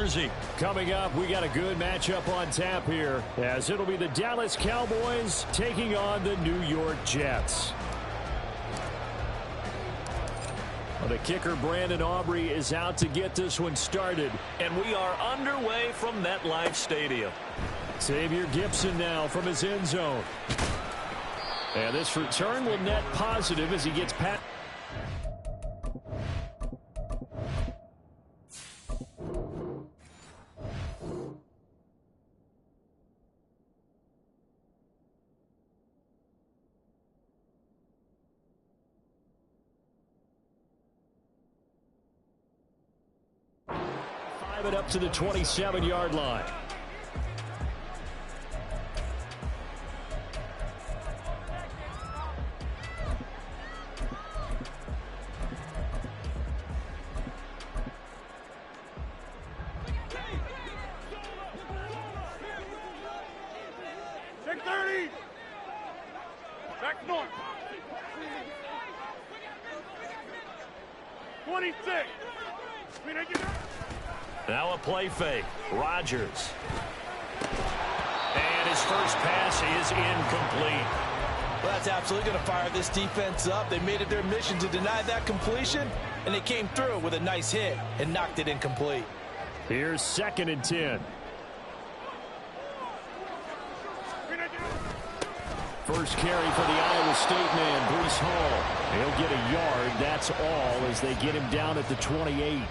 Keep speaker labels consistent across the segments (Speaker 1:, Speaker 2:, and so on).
Speaker 1: Jersey. Coming up, we got a good matchup on tap here, as it'll be the Dallas Cowboys taking on the New York Jets. Well, the kicker, Brandon Aubrey, is out to get this one started.
Speaker 2: And we are underway from MetLife Stadium.
Speaker 1: Xavier Gipson now from his end zone. And this return will net positive as he gets past. It up to the 27-yard line.
Speaker 3: Check 30. Back north. 26.
Speaker 2: Now a play fake. Rodgers. And his first pass is incomplete.
Speaker 4: Well, that's absolutely going to fire this defense up. They made it their mission to deny that completion, and they came through with a nice hit and knocked it incomplete.
Speaker 1: Here's 2nd and 10. First carry for the Iowa State man, Breece Hall. He'll get a yard. That's all as they get him down at the 28.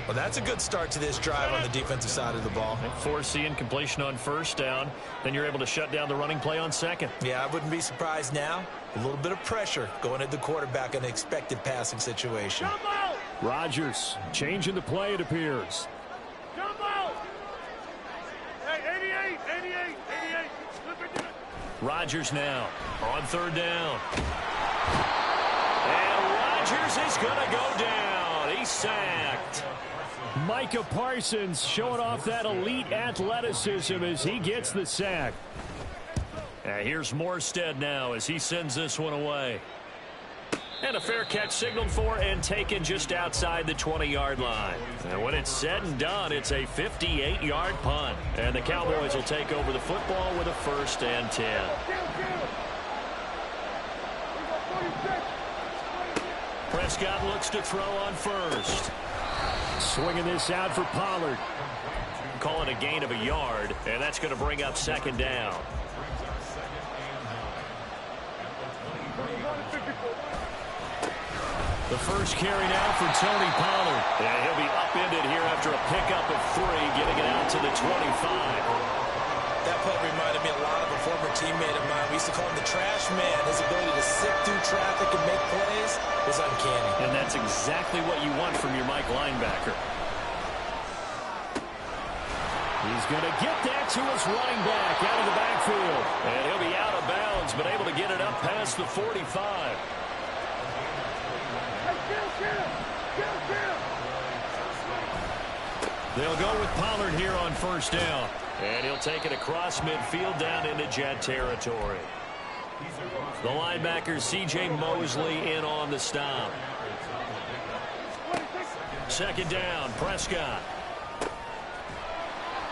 Speaker 4: Well, that's a good start to this drive on the defensive side of the ball.
Speaker 2: Force the incompletion on first down. Then you're able to shut down the running play on second.
Speaker 4: Yeah, I wouldn't be surprised now. A little bit of pressure going at the quarterback in an expected passing situation.
Speaker 1: Rodgers changing the play, it appears.
Speaker 3: Hey, 88.
Speaker 2: Rodgers now on third down. And Rodgers is going to go down. He's sacked.
Speaker 1: Micah Parsons showing off that elite athleticism as he gets the sack.
Speaker 2: And here's Morstead now as he sends this one away. And a fair catch signaled for and taken just outside the 20-yard line. And when it's said and done, it's a 58-yard punt. And the Cowboys will take over the football with a 1st and 10. Prescott looks to throw on first.
Speaker 1: Swinging this out for Pollard.
Speaker 2: Call it a gain of a yard, and that's going to bring up 2nd down.
Speaker 1: The first carry now for Tony Pollard.
Speaker 2: And he'll be upended here after a pickup of 3, getting it out to the 25.
Speaker 4: That play reminded me a lot of a former teammate of mine. We used to call him the trash man. His ability to sift through traffic and make plays was uncanny.
Speaker 2: And that's exactly what you want from your Mike linebacker.
Speaker 1: He's going to get that to his running back out of the backfield.
Speaker 2: And he'll be out of bounds, but able to get it up past the 45.
Speaker 1: They'll go with Pollard here on first down.
Speaker 2: And he'll take it across midfield down into Jet territory. The linebacker, C.J. Mosley, in on the stop. 2nd down, Prescott.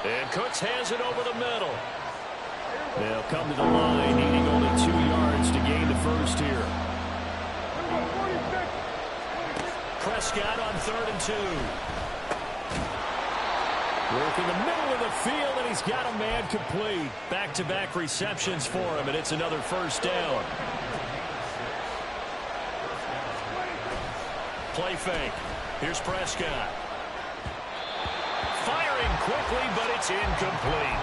Speaker 2: And Cooks has it over the middle.
Speaker 1: They'll come to the line, needing only 2 yards to gain the first here.
Speaker 2: Prescott on 3rd and 2.
Speaker 1: Work in the middle of the field, and he's got a man complete.
Speaker 2: Back-to-back receptions for him, and it's another 1st down. Play fake. Here's Prescott. Firing quickly, but it's incomplete.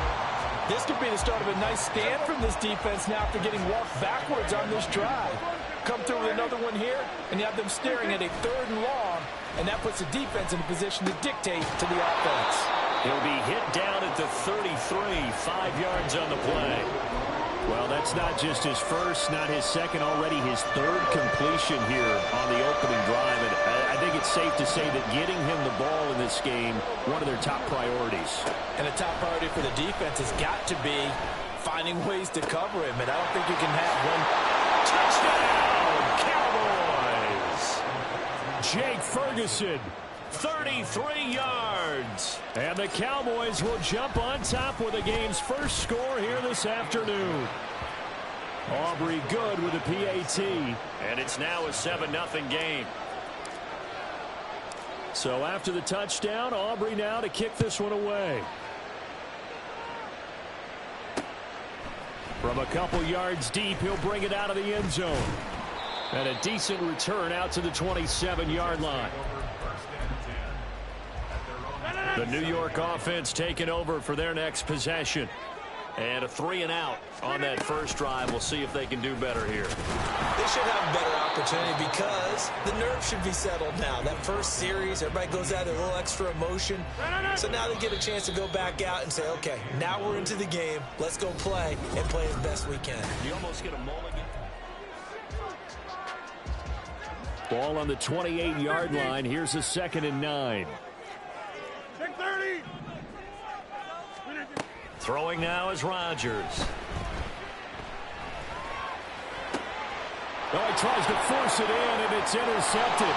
Speaker 4: This could be the start of a nice stand from this defense now after getting walked backwards on this drive. Come through with another one here, and you have them staring at a 3rd and long, and that puts the defense in a position to dictate to the offense.
Speaker 2: He'll be hit down at the 33, 5 yards on the play.
Speaker 1: Well, that's not just his first, not his second, already his 3rd completion here on the opening drive. And I think it's safe to say that getting him the ball in this game, one of their top priorities.
Speaker 4: And a top priority for the defense has got to be finding ways to cover him. And I don't think you can have one.
Speaker 2: Touchdown, Cowboys!
Speaker 1: Jake Ferguson
Speaker 2: 33 yards.
Speaker 1: And the Cowboys will jump on top with the game's first score here this afternoon. Aubrey good with a PAT.
Speaker 2: And it's now a 7-0 game.
Speaker 1: So after the touchdown, Aubrey now to kick this one away. From a couple yards deep, he'll bring it out of the end zone. And a decent return out to the 27-yard line.
Speaker 2: The New York offense taking over for their next possession. And a 3-and-out on that first drive. We'll see if they can do better here.
Speaker 4: They should have a better opportunity because the nerves should be settled now. That first series, everybody goes out with a little extra emotion. So now they get a chance to go back out and say, okay, now we're into the game. Let's go play and play as best we can.
Speaker 2: You almost get a mulligan.
Speaker 1: Ball on the 28-yard line. Here's a 2nd and 9.
Speaker 3: Take 30.
Speaker 2: Throwing now is Rodgers.
Speaker 1: Oh, he tries to force it in, and it's intercepted.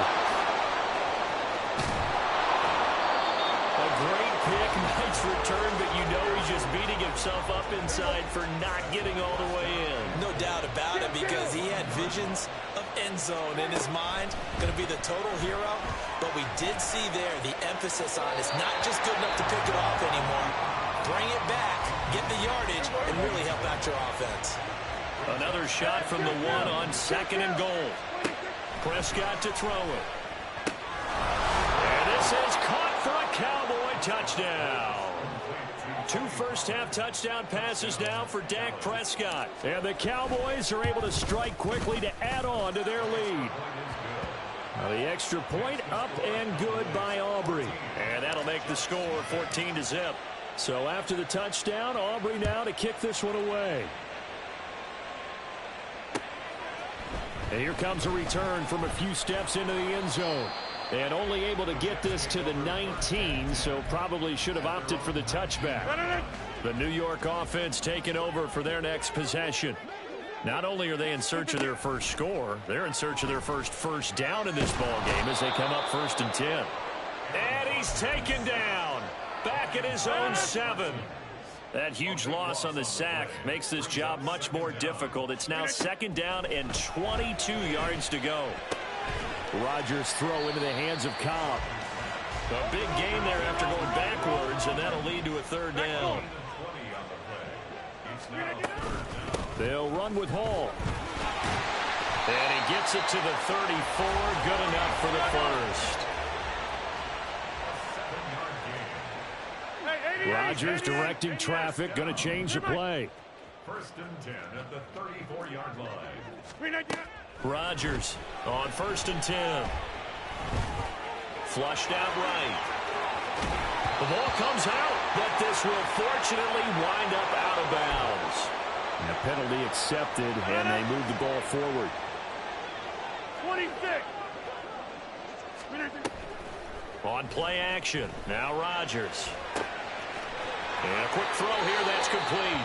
Speaker 2: A great pick, nice return, but you know he's just beating himself up inside for not getting all the way in.
Speaker 4: No doubt about it, because he had visions of end zone in his mind. Going to be the total hero. But we did see there the emphasis on it's not just good enough to pick it off anymore. Bring it back, get the yardage, and really help out your offense.
Speaker 2: Another shot from the one on 2nd and goal. Prescott to throw it. And this is caught for a Cowboy touchdown. 2 first-half touchdown passes now for Dak Prescott.
Speaker 1: And the Cowboys are able to strike quickly to add on to their lead. Now the extra point up and good by Aubrey.
Speaker 2: And that'll make the score 14-0.
Speaker 1: So after the touchdown, Aubrey now to kick this one away. And here comes a return from a few steps into the end zone. And only able to get this to the 19, so probably should have opted for the touchback.
Speaker 2: The New York offense taking over for their next possession. Not only are they in search of their first score, they're in search of their first down in this ball game as they come up 1st and 10. And he's taken down. Back at his own 7. That huge loss on the sack makes this job much more difficult. It's now 2nd down and 22 yards to go.
Speaker 1: Rodgers throw into the hands of Cobb.
Speaker 2: A big gain there after going backwards, and that'll lead to a 3rd down.
Speaker 1: They'll run with Hall.
Speaker 2: And he gets it to the 34. Good enough for the first.
Speaker 1: Rodgers directing traffic, going to change the play.
Speaker 5: 1st and 10 at the 34-yard line.
Speaker 2: Rodgers on 1st and 10. Flushed out right. The ball comes out, but this will fortunately wind up out of bounds.
Speaker 1: And a penalty accepted, and they move the ball forward.
Speaker 3: 26.
Speaker 2: On play action, now Rodgers. And a quick throw here, that's complete.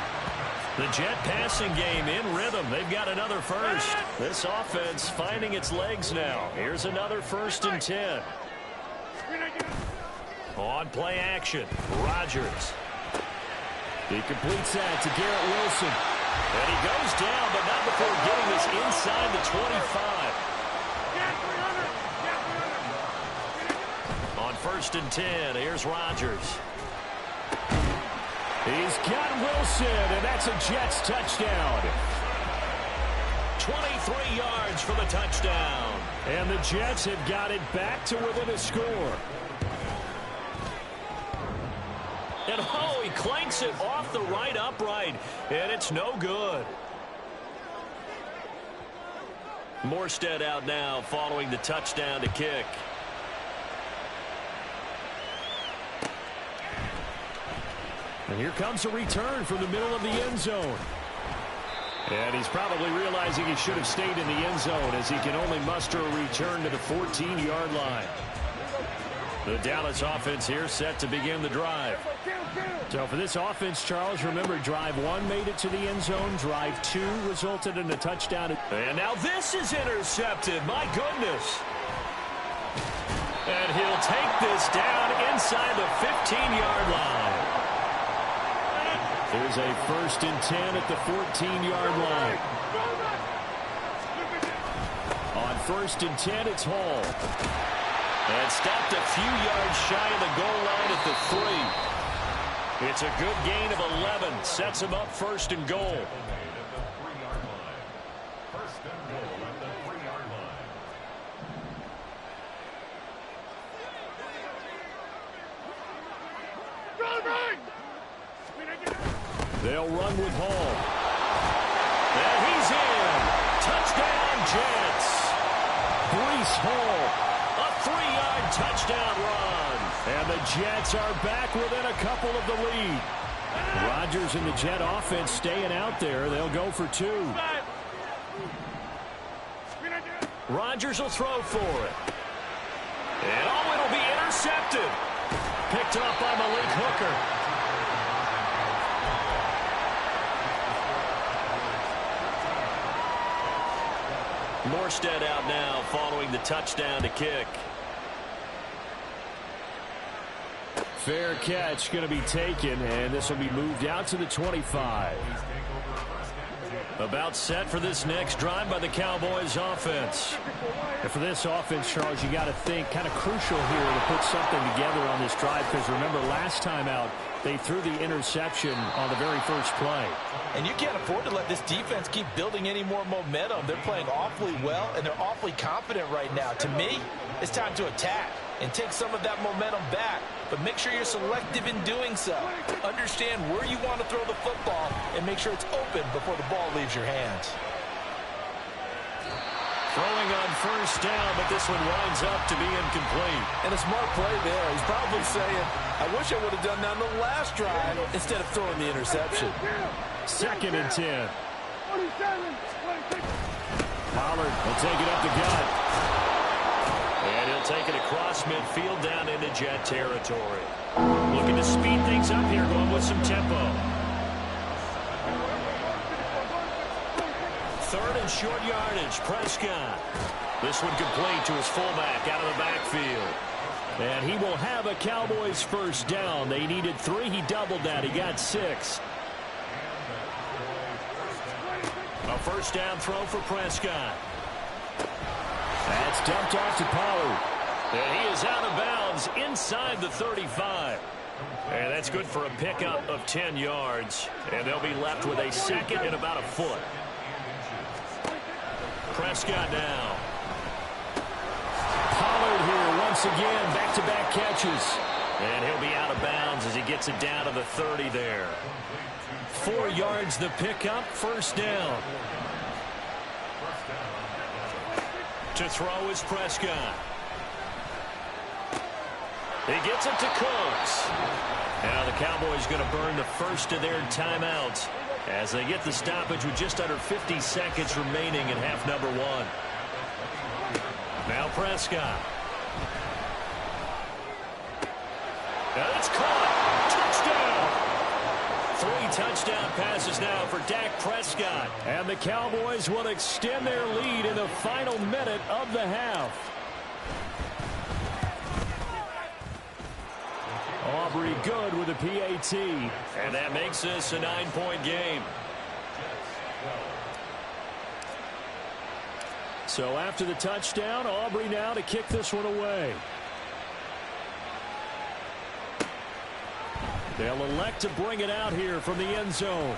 Speaker 2: The Jet passing game in rhythm. They've got another first. This offense finding its legs now. Here's another 1st and 10. On play action, Rodgers.
Speaker 1: He completes that to Garrett Wilson.
Speaker 2: And he goes down, but not before getting this inside the 25. On 1st and 10, here's Rodgers.
Speaker 1: He's got Wilson, and that's a Jets touchdown.
Speaker 2: 23 yards for the touchdown.
Speaker 1: And the Jets have got it back to within a score.
Speaker 2: And oh, he clanks it off the right upright, and it's no good. Morstead out now following the touchdown to kick.
Speaker 1: And here comes a return from the middle of the end zone. And he's probably realizing he should have stayed in the end zone as he can only muster a return to the 14-yard line. The Dallas offense here set to begin the drive. So for this offense, Charles, remember, drive 1 made it to the end zone. Drive 2 resulted in a touchdown.
Speaker 2: And now this is intercepted. My goodness. And he'll take this down inside the 15-yard line.
Speaker 1: There's a 1st and 10 at the 14-yard line. On 1st and 10, it's Hall.
Speaker 2: And stopped a few yards shy of the goal line at the 3. It's a good gain of 11. Sets him up 1st and goal.
Speaker 1: They'll run with Hall.
Speaker 2: And he's in. Touchdown, Jets.
Speaker 1: Breece Hall.
Speaker 2: A 3-yard touchdown run.
Speaker 1: And the Jets are back within a couple of the lead. Rodgers and the Jet offense staying out there. They'll go for 2.
Speaker 2: Rodgers will throw for it. And it'll be intercepted. Picked up by Malik Hooker. Morstead out now following the touchdown to kick.
Speaker 1: Fair catch going to be taken, and this will be moved out to the 25.
Speaker 2: About set for this next drive by the Cowboys offense.
Speaker 1: And for this offense, Charles, you got to think kind of crucial here to put something together on this drive, because remember last time out they threw the interception on the very first play.
Speaker 4: And you can't afford to let this defense keep building any more momentum. They're playing awfully well, and they're awfully confident right now. To me, it's time to attack and take some of that momentum back. But make sure you're selective in doing so. Understand where you want to throw the football and make sure it's open before the ball leaves your hands.
Speaker 2: Throwing on 1st down, but this one winds up to be incomplete.
Speaker 4: And a smart play there. He's probably saying, I wish I would have done that on the last drive instead of throwing the interception.
Speaker 1: 2nd and 10. Pollard will take it up the gut.
Speaker 2: And he'll take it across midfield down into Jet territory. Looking to speed things up here, going with some tempo. 3rd and short yardage, Prescott. This one complete to his fullback out of the backfield.
Speaker 1: And he will have a Cowboys 1st down. They needed 3. He doubled that. He got 6.
Speaker 2: A 1st down throw for Prescott.
Speaker 1: That's dumped off to Pollard.
Speaker 2: And he is out of bounds inside the 35. And that's good for a pickup of 10 yards. And they'll be left with a 2nd and about a foot. Prescott now.
Speaker 1: Pollard here once again, back-to-back catches.
Speaker 2: And he'll be out of bounds as he gets it down to the 30 there.
Speaker 1: 4 yards the pickup, 1st down.
Speaker 2: To throw is Prescott. He gets it to Cooks. Now the Cowboys going to burn the first of their timeouts as they get the stoppage with just under 50 seconds remaining in half number 1. Now Prescott. And it's caught. Touchdown. 3 touchdown passes now for Dak Prescott.
Speaker 1: And the Cowboys will extend their lead in the final minute of the half. Aubrey good with a PAT.
Speaker 2: And that makes this a 9-point game.
Speaker 1: So after the touchdown, Aubrey now to kick this one away. They'll elect to bring it out here from the end zone.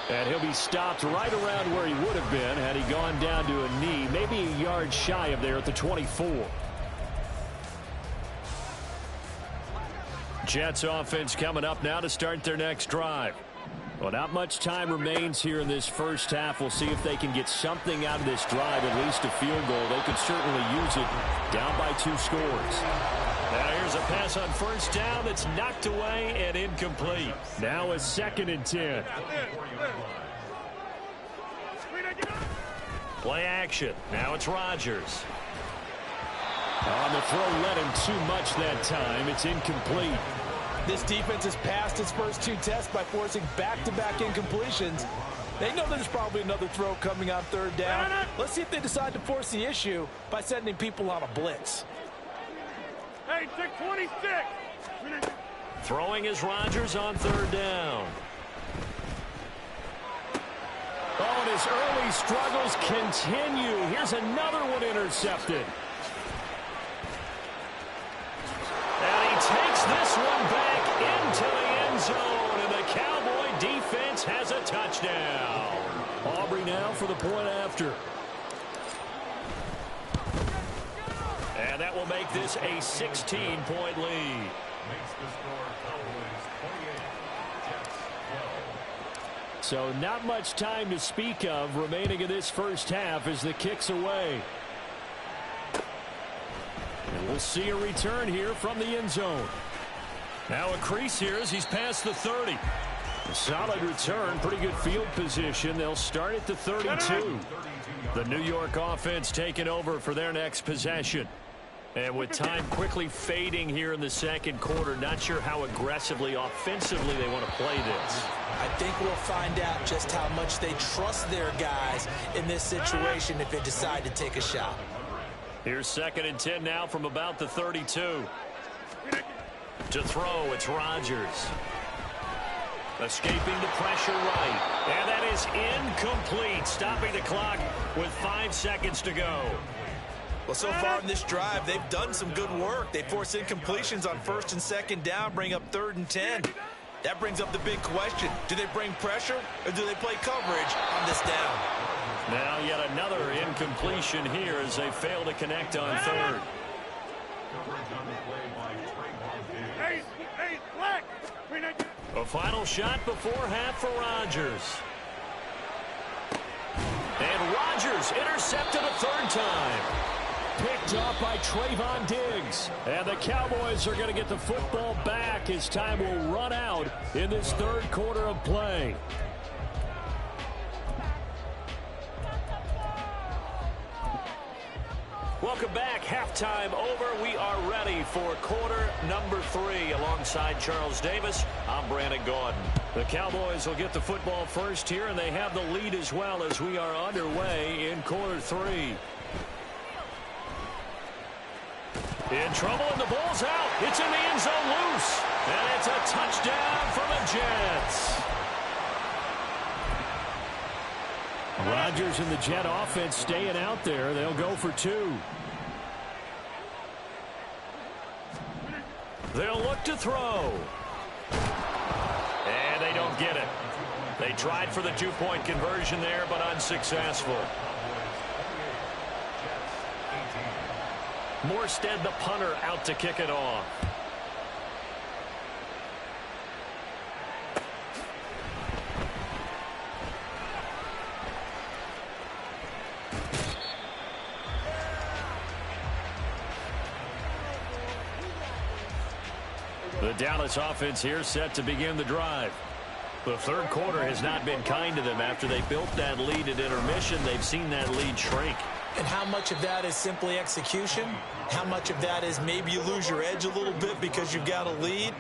Speaker 1: And he'll be stopped right around where he would have been had he gone down to a knee, maybe a yard shy of there at the 24.
Speaker 2: Jets offense coming up now to start their next drive.
Speaker 1: Well, not much time remains here in this first half. We'll see if they can get something out of this drive, at least a field goal. They could certainly use it down by 2 scores.
Speaker 2: Now here's a pass on 1st down that's knocked away and incomplete.
Speaker 1: Now a 2nd and 10.
Speaker 2: Play action. Now it's Rodgers.
Speaker 1: On the throw, led him too much that time. It's incomplete.
Speaker 4: This defense has passed its first 2 tests by forcing back-to-back incompletions. They know there's probably another throw coming on 3rd down. Let's see if they decide to force the issue by sending people on a blitz.
Speaker 3: Hey, take 26.
Speaker 2: Throwing is Rodgers on third down.
Speaker 1: Oh, and his early struggles continue. Here's another one intercepted.
Speaker 2: And he takes this one back into the end zone, and the Cowboy defense has a touchdown.
Speaker 1: Aubrey now for the point after.
Speaker 2: And that will make this a 16-point lead.
Speaker 5: Makes the score Cowboys 28, Jets 12.
Speaker 1: So not much time to speak of remaining in this first half as the kick's away. And we'll see a return here from the end zone.
Speaker 2: Now a crease here as he's past the 30.
Speaker 1: A solid return, pretty good field position. They'll start at the 32.
Speaker 2: The New York offense taking over for their next possession. And with time quickly fading here in the second quarter, not sure how aggressively, offensively they want to play this.
Speaker 4: I think we'll find out just how much they trust their guys in this situation if they decide to take a shot.
Speaker 2: Here's 2nd and 10 now from about the 32. To throw, it's Rodgers. Escaping the pressure right. And that is incomplete, stopping the clock with 5 seconds to go.
Speaker 4: Well, so far in this drive, they've done some good work. They force incompletions on 1st and 2nd down, bring up 3rd and 10. That brings up the big question. Do they bring pressure or do they play coverage on this down?
Speaker 2: Now yet another incompletion here as they fail to connect on 3rd.
Speaker 5: Coverage on the play by Trayvon Diggs.
Speaker 3: Hey, black.
Speaker 2: A final shot before half for Rodgers. And Rodgers intercepted a 3rd time.
Speaker 1: Picked up by Trayvon Diggs. And the Cowboys are going to get the football back as time will run out in this 3rd quarter of play.
Speaker 2: Welcome back. Halftime over. We are ready for quarter number 3. Alongside Charles Davis, I'm Brandon Gaudin.
Speaker 1: The Cowboys will get the football first here, and they have the lead as well as we are underway in quarter 3.
Speaker 2: In trouble, and the ball's out. It's in the end zone loose. And it's a touchdown for the Jets.
Speaker 1: Rodgers and the Jet offense staying out there. They'll go for 2.
Speaker 2: They'll look to throw. And they don't get it. They tried for the 2-point conversion there, but unsuccessful. Morstead, the punter, out to kick it off.
Speaker 1: The Dallas offense here set to begin the drive. The 3rd quarter has not been kind to them. After they built that lead at intermission, they've seen that lead shrink.
Speaker 4: And how much of that is simply execution? How much of that is maybe you lose your edge a little bit because you've got a lead?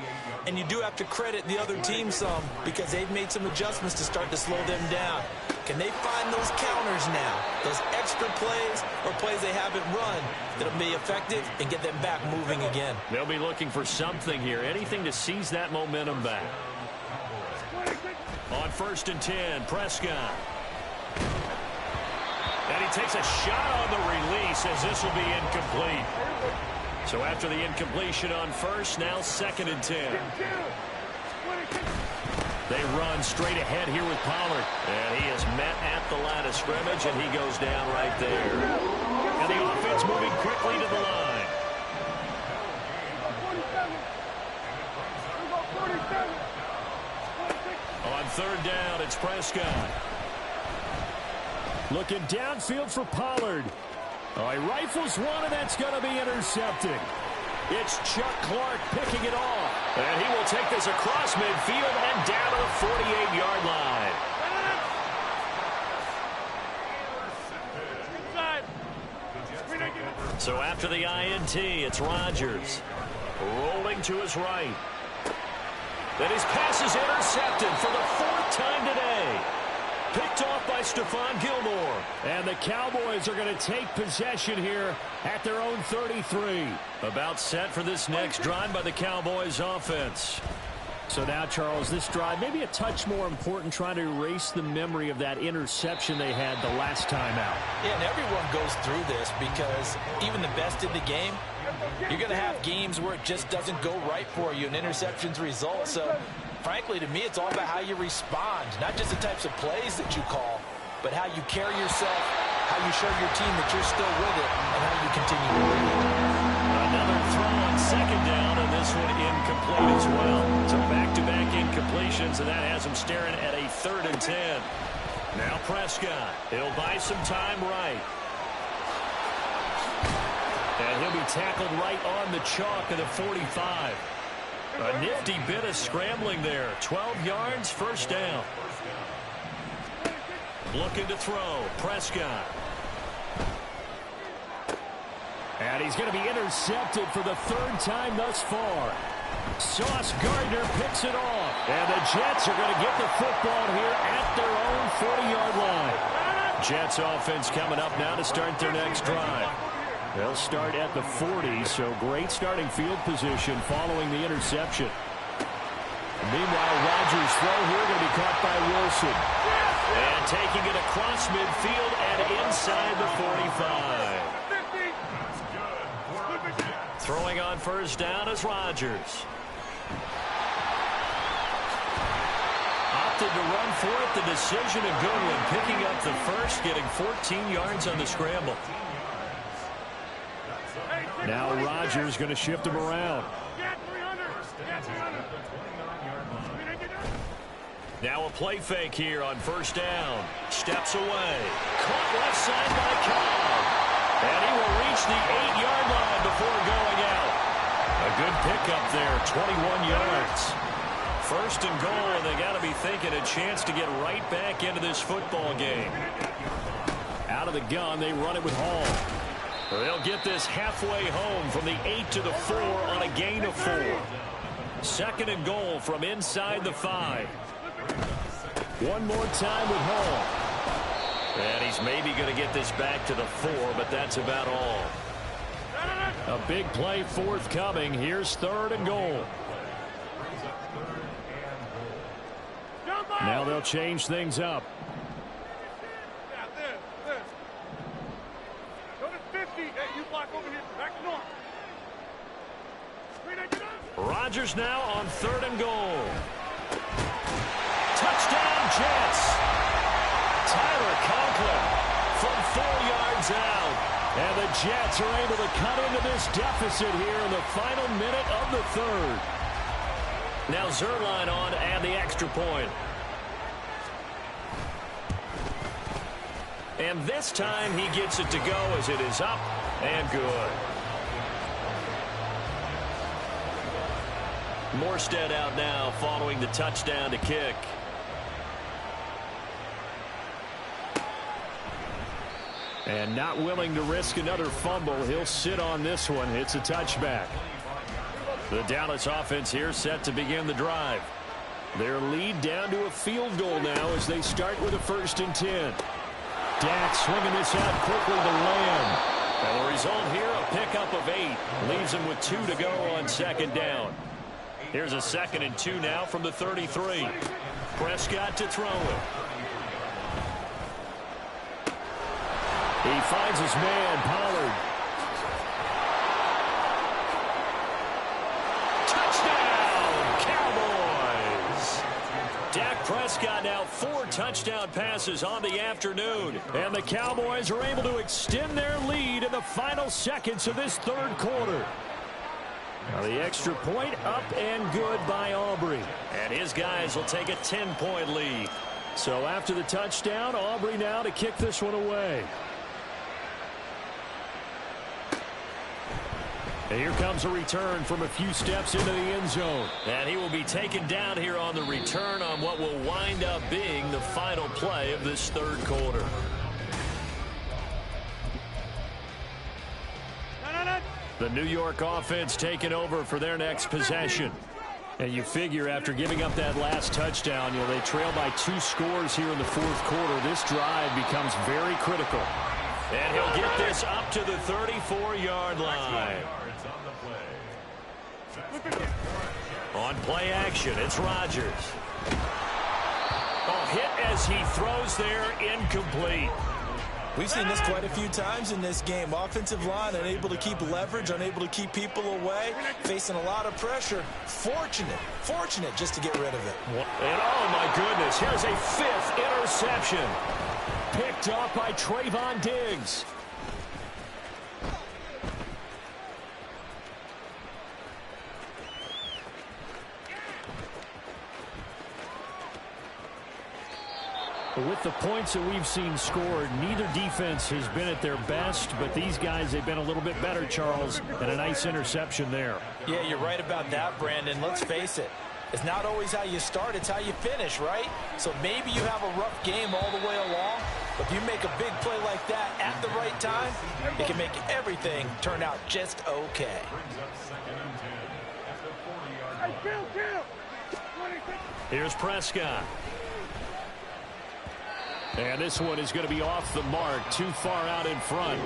Speaker 4: And you do have to credit the other team some because they've made some adjustments to start to slow them down. Can they find those counters now, those extra plays or plays they haven't run that'll be effective and get them back moving again?
Speaker 1: They'll be looking for something here, anything to seize that momentum back.
Speaker 2: On 1st and 10, Prescott. And he takes a shot on the release as this will be incomplete. So after the incompletion on 1st, now 2nd and 10. They run straight ahead here with Pollard. And he is met at the line of scrimmage, and he goes down right there. And the offense moving quickly to the line. On 3rd down, it's Prescott.
Speaker 1: Looking downfield for Pollard. Oh, he rifles one, and that's going to be intercepted.
Speaker 2: It's Chuck Clark picking it off. And he will take this across midfield and down to the 48-yard line. So after the INT, it's Rodgers. Rolling to his right. Then his pass is intercepted for the 4th time today. Picked off by Stephon Gilmore.
Speaker 1: And the Cowboys are going to take possession here at their own 33.
Speaker 2: About set for this next drive by the Cowboys offense.
Speaker 1: So now, Charles, this drive maybe a touch more important, trying to erase the memory of that interception they had the last time out.
Speaker 4: Yeah, and everyone goes through this because even the best in the game, you're going to have games where it just doesn't go right for you and interceptions result. So, frankly, to me, it's all about how you respond, not just the types of plays that you call, but how you carry yourself, how you show your team that you're still with it, and how you continue to lead.
Speaker 2: Another throw on second down, and this one incomplete as well. So back-to-back incompletions, and that has him staring at a 3rd and 10. Now Prescott. He'll buy some time right. And he'll be tackled right on the chalk of the 45. A nifty bit of scrambling there. 12 yards, first down. Looking to throw. Prescott.
Speaker 1: And he's going to be intercepted for the 3rd time thus far. Sauce Gardner picks it off. And the Jets are going to get the football here at their own 40-yard line.
Speaker 2: Jets offense coming up now to start their next drive.
Speaker 1: They'll start at the 40, so great starting field position following the interception. Meanwhile, Rodgers' throw here going to be caught by Wilson.
Speaker 2: And taking it across midfield and inside the 45. Throwing on first down is Rodgers. Opted to run for it. The decision a good one. Picking up the first, getting 14 yards on the scramble.
Speaker 1: Now Rodgers going to shift him around.
Speaker 2: Now a play fake here on first down. Steps away. Caught left side by Cobb. And he will reach the 8-yard line before going out. A good pickup there, 21 yards. First and goal, and they got to be thinking a chance to get right back into this football game.
Speaker 1: Out of the gun, they run it with Hall.
Speaker 2: They'll get this halfway home from the 8 to the 4 on a gain of 4. Second and goal from inside the 5.
Speaker 1: One more time with Hall.
Speaker 2: And he's maybe going to get this back to the 4, but that's about all.
Speaker 1: A big play forthcoming. Here's 3rd and goal. Now they'll change things up.
Speaker 3: Go to 50. Hey, you block over here. Back north.
Speaker 2: Rodgers now on 3rd and goal. Touchdown, Jets. Tyler Conklin from 4 yards out.
Speaker 1: And the Jets are able to cut into this deficit here in the final minute of the 3rd.
Speaker 2: Now Zuerlein on to add the extra point. And this time he gets it to go as it is up and good. Morstead out now following the touchdown to kick.
Speaker 1: And not willing to risk another fumble. He'll sit on this one. It's a touchback.
Speaker 2: The Dallas offense here set to begin the drive.
Speaker 1: Their lead down to a field goal now as they start with a 1st and 10. Dak swinging this out quickly to Lamb.
Speaker 2: And the result here, a pickup of 8. Leaves him with 2 to go on 2nd down. Here's a 2nd and 2 now from the 33. Prescott to throw it.
Speaker 1: He finds his man, Pollard.
Speaker 2: Touchdown, Cowboys! Dak Prescott now 4 touchdown passes on the afternoon.
Speaker 1: And the Cowboys are able to extend their lead in the final seconds of this 3rd quarter. Now the extra point up and good by Aubrey.
Speaker 2: And his guys will take a 10-point lead.
Speaker 1: So after the touchdown, Aubrey now to kick this one away. And here comes a return from a few steps into the end zone.
Speaker 2: And he will be taken down here on the return on what will wind up being the final play of this 3rd quarter.
Speaker 1: The New York offense taking over for their next possession. And you figure after giving up that last touchdown, they trail by 2 scores here in the fourth quarter. This drive becomes very critical.
Speaker 2: And he'll get this up to the 34-yard line. On play action, it's Rodgers. Oh, hit as he throws there, incomplete.
Speaker 4: We've seen this quite a few times in this game. Offensive line unable to keep leverage, unable to keep people away, facing a lot of pressure. Fortunate just to get rid of it.
Speaker 2: And oh my goodness, here's a 5th interception.
Speaker 1: Picked off by Trayvon Diggs. With the points that we've seen scored, neither defense has been at their best, but these guys, they've been a little bit better, Charles, and a nice interception there. Yeah, you're right about that, Brandon. Let's face it. It's not always how you start, it's how you finish, right? So maybe you have a rough game all the way along, but if you make a big play like that at the right time, it can make everything turn out just okay.
Speaker 2: Here's Prescott.
Speaker 1: And this one is going to be off the mark, too far out in front.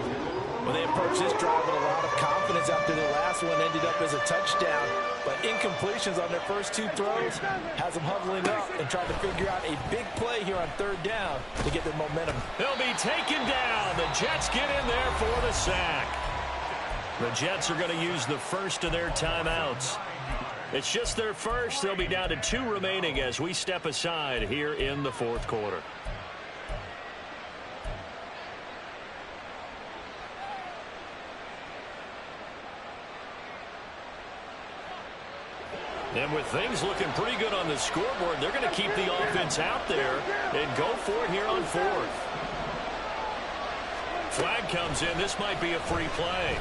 Speaker 4: Well, they approached this drive with a lot of confidence after the last one ended up as a touchdown. But incompletions on their first 2 throws has them huddling up and trying to figure out a big play here on 3rd down to get their momentum.
Speaker 2: They'll be taken down. The Jets get in there for the sack. The Jets are going to use the first of their timeouts. It's just their first. They'll be down to 2 remaining as we step aside here in the fourth quarter. And with things looking pretty good on the scoreboard, they're going to keep the offense out there and go for it here on 4th. Flag comes in. This might be a free play.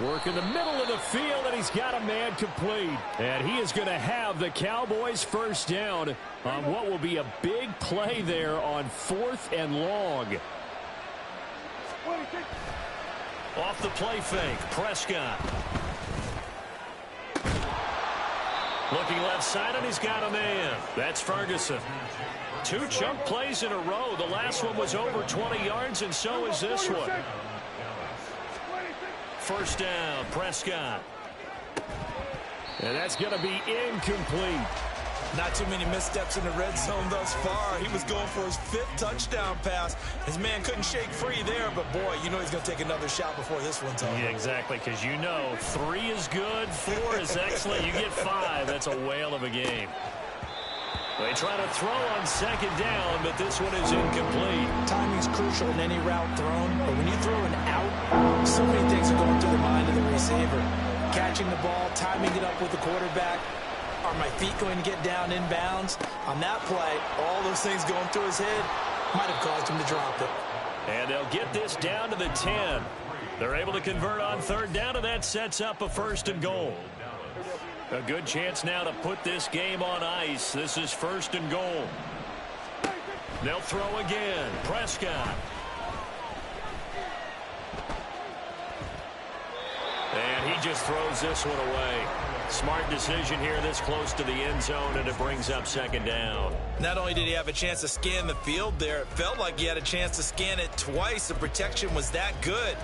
Speaker 1: Work in the middle of the field, and he's got a man complete. And he is going to have the Cowboys first down on what will be a big play there on 4th and long.
Speaker 2: Off the play fake, Prescott. Looking left side, and he's got a man. That's Ferguson. 2 chunk plays in a row. The last one was over 20 yards, and so is this one. First down, Prescott.
Speaker 1: And that's going to be incomplete.
Speaker 4: Not too many missteps in the red zone thus far. He was going for his 5th touchdown pass. His man couldn't shake free there, but boy, you know he's going to take another shot before this one's over.
Speaker 2: Yeah, exactly, because you know 3 is good, 4 is excellent. You get 5, that's a whale of a game. They try to throw on 2nd down, but this one is incomplete.
Speaker 4: Timing's crucial in any route thrown, but when you throw an out, so many things are going through the mind of the receiver. Catching the ball, timing it up with the quarterback. Are my feet going to get down inbounds? On that play, all those things going through his head might have caused him to drop it.
Speaker 2: And they'll get this down to the 10. They're able to convert on 3rd down, and that sets up a 1st and goal. A good chance now to put this game on ice. This is 1st and goal. They'll throw again. Prescott. And he just throws this one away. Smart decision here this close to the end zone, and it brings up 2nd down.
Speaker 4: Not only did he have a chance to scan the field there, it felt like he had a chance to scan it twice. The protection was that good.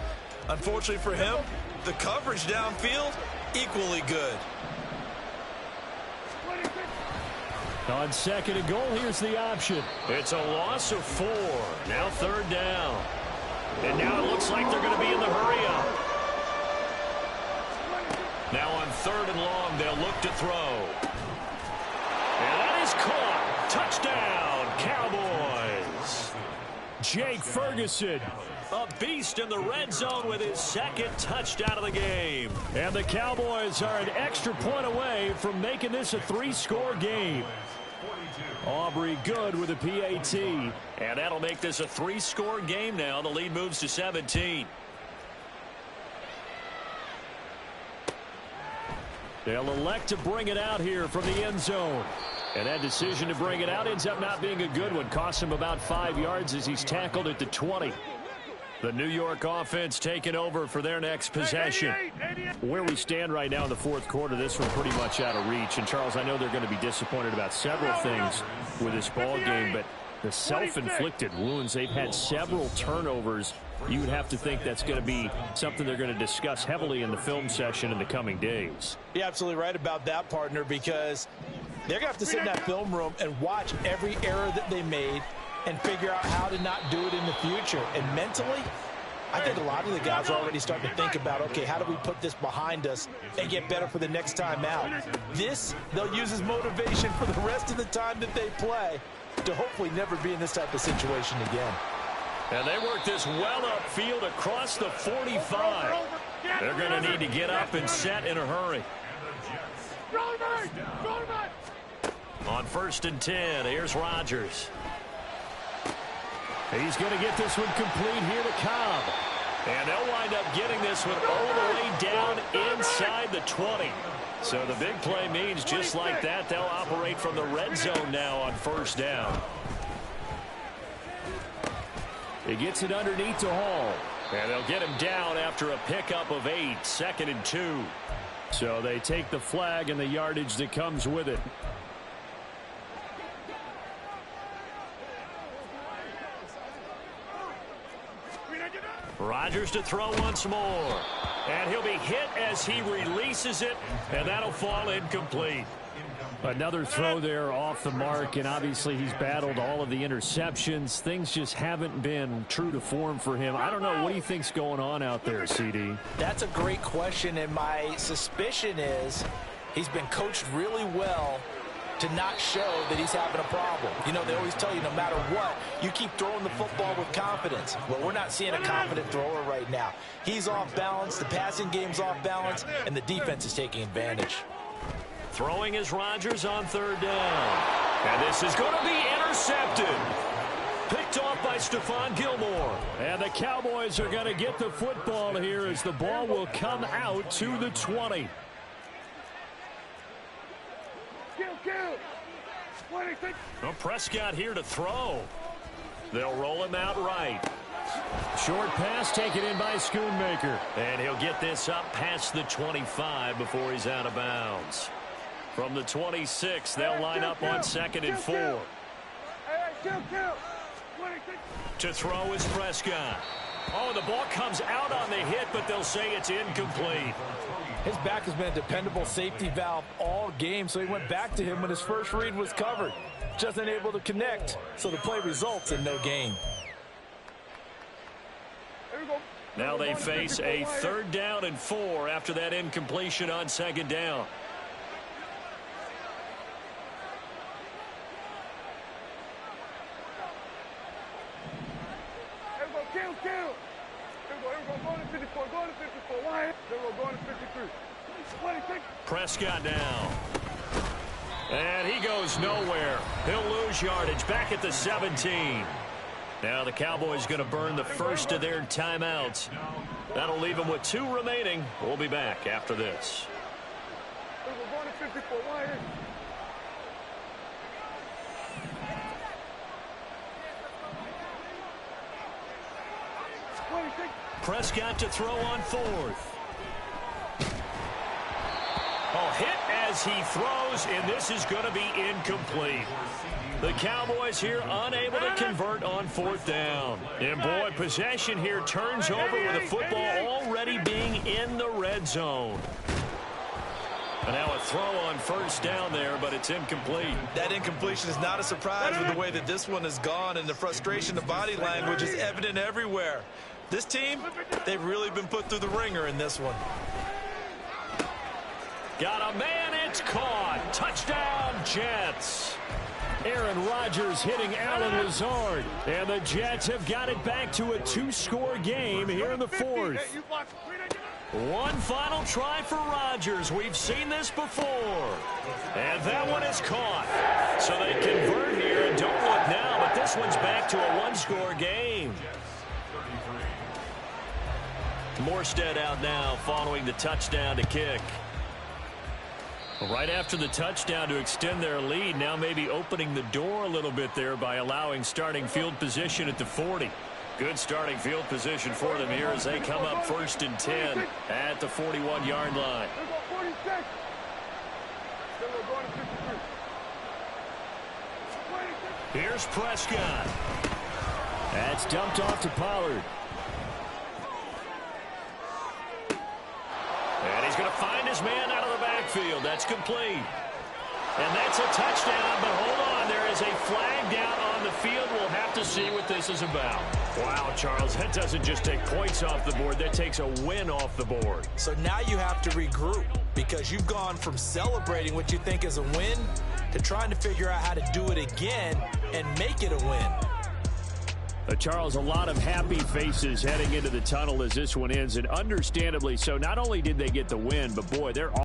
Speaker 4: Unfortunately for him, the coverage downfield, equally good.
Speaker 1: On 2nd and goal, here's the option.
Speaker 2: It's a loss of 4. Now 3rd down. And now it looks like they're going to be in the hurry-up. Now on 3rd and long, they'll look to throw. And that is caught. Touchdown, Cowboys.
Speaker 1: Jake Ferguson.
Speaker 2: A beast in the red zone with his 2nd touchdown of the game.
Speaker 1: And the Cowboys are an extra point away from making this a 3-score game. Aubrey Good with a PAT.
Speaker 2: And that'll make this a 3-score game now. The lead moves to 17.
Speaker 1: They'll elect to bring it out here from the end zone. And that decision to bring it out ends up not being a good one. Costs him about 5 yards as he's tackled at the 20.
Speaker 2: The New York offense taking over for their next possession.
Speaker 1: Where we stand right now in the fourth quarter, this one pretty much out of reach. And, Charles, I know they're going to be disappointed about several things with this ball game, but the self-inflicted wounds, they've had several turnovers. You would have to think that's going to be something they're going to discuss heavily in the film session in the coming days.
Speaker 4: You're absolutely right about that, partner, because they're going to have to sit in that film room and watch every error that they made and figure out how to not do it in the future. And mentally, I think a lot of the guys are already starting to think about, okay, how do we put this behind us and get better for the next time out? This, they'll use as motivation for the rest of the time that they play to hopefully never be in this type of situation again.
Speaker 2: And they work this well upfield across the 45. They're going to need to get up and set in a hurry. On 1st and 10, here's Rodgers.
Speaker 1: He's going to get this one complete here to Cobb.
Speaker 2: And they'll wind up getting this one all the way down inside the 20. So the big play means just like that, they'll operate from the red zone now on 1st down.
Speaker 1: He gets it underneath to Hall.
Speaker 2: And they'll get him down after a pickup of 8, 2nd and 2.
Speaker 1: So they take the flag and the yardage that comes with it.
Speaker 2: Rodgers to throw once more. And he'll be hit as he releases it, and that'll fall incomplete.
Speaker 1: Another throw there off the mark, and obviously he's battled all of the interceptions. Things just haven't been true to form for him. I don't know. What do you think's going on out there, CD?
Speaker 4: That's a great question, and my suspicion is he's been coached really well to not show that he's having a problem. You know, they always tell you no matter what, you keep throwing the football with confidence. Well, we're not seeing a confident thrower right now. He's off balance, the passing game's off balance, and the defense is taking advantage.
Speaker 2: Throwing is Rodgers on 3rd down. And this is going to be intercepted. Picked off by Stephon Gilmore.
Speaker 1: And the Cowboys are going to get the football here as the ball will come out to the 20.
Speaker 2: Well, Prescott here to throw. They'll roll him out right.
Speaker 1: Short pass taken in by Schoonmaker.
Speaker 2: And he'll get this up past the 25 before he's out of bounds. From the 26, they'll line up on 2nd and 4. To throw is Prescott. Oh, the ball comes out on the hit, but they'll say it's incomplete.
Speaker 4: His back has been a dependable safety valve all game, so he went back to him when his first read was covered. Just unable to connect, so the play results in no gain.
Speaker 2: Now they face a 3rd down and 4 after that incompletion on 2nd down. Prescott down. And he goes nowhere. He'll lose yardage back at the 17. Now the Cowboys going to burn the first of their timeouts. That'll leave them with 2 remaining. We'll be back after this. Prescott to throw on 4th. Oh, hit as he throws, and this is going to be incomplete. The Cowboys here unable to convert on 4th down. And, boy, possession here turns over with the football already being in the red zone. And now a throw on 1st down there, but it's incomplete.
Speaker 4: That incompletion is not a surprise with the way that this one has gone, and the frustration, the body language is evident everywhere. This team, they've really been put through the ringer in this one.
Speaker 2: Got a man, it's caught. Touchdown, Jets.
Speaker 1: Aaron Rodgers hitting Allen Lazard. And the Jets have got it back to a 2-score game here in the 4th.
Speaker 2: One final try for Rodgers. We've seen this before. And that one is caught. So they convert here and don't look now, but this one's back to a 1-score game. Morstead out now following the touchdown to kick. Right after the touchdown to extend their lead, now maybe opening the door a little bit there by allowing starting field position at the 40. Good starting field position for them here as they come up 1st and 10 at the 41-yard line. Here's Prescott.
Speaker 1: That's dumped off to Pollard.
Speaker 2: And he's going to find his man out of the backfield. That's complete. And that's a touchdown, but hold on. There is a flag down on the field. We'll have to see what this is about. Wow, Charles, that doesn't just take points off the board. That takes a win off the board.
Speaker 4: So now you have to regroup because you've gone from celebrating what you think is a win to trying to figure out how to do it again and make it a win.
Speaker 1: Charles, a lot of happy faces heading into the tunnel as this one ends, and understandably so. Not only did they get the win, but boy, they're